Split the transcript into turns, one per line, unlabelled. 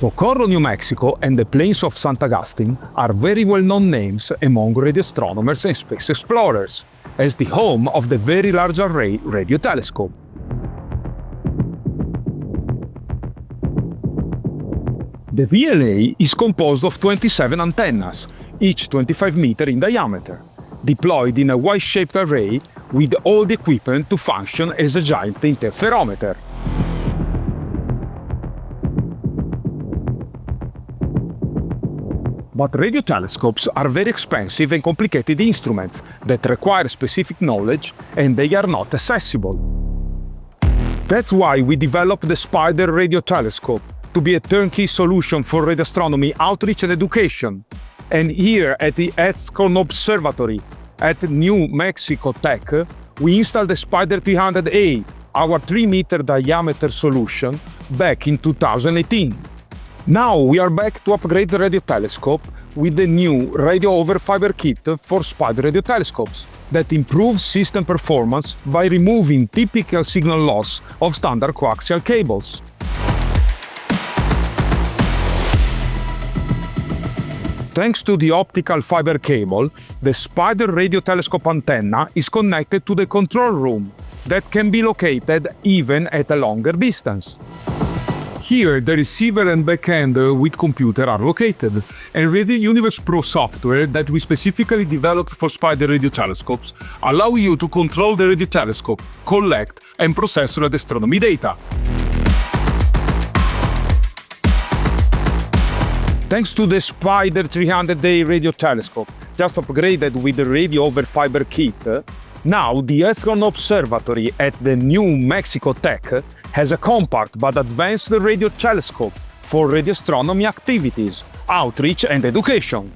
Socorro, New Mexico and the plains of St. Augustine are very well-known names among radio astronomers and space explorers, as the home of the Very Large Array radio telescope. The VLA is composed of 27 antennas, each 25 meters in diameter, deployed in a Y-shaped array with all the equipment to function as a giant interferometer. But radio telescopes are very expensive and complicated instruments that require specific knowledge, and they are not accessible. That's why we developed the Spider Radio Telescope, to be a turnkey solution for radio astronomy outreach and education. And here at the Etscorn Observatory at New Mexico Tech, we installed the Spider 300A, our 3-meter diameter solution, back in 2018. Now we are back to upgrade the radio telescope with the new radio over fiber kit for Spider radio telescopes that improves system performance by removing typical signal loss of standard coaxial cables. Thanks to the optical fiber cable, the Spider radio telescope antenna is connected to the control room that can be located even at a longer distance. Here, the receiver and backend with computer are located, and Radio Universe Pro software that we specifically developed for Spider radio telescopes allow you to control the radio telescope, collect and process radio astronomy data. Thanks to the Spider 300A radio telescope, just upgraded with the radio over fiber kit, now the Etscorn Observatory at the New Mexico Tech has a compact but advanced radio telescope for radio astronomy activities, outreach and education.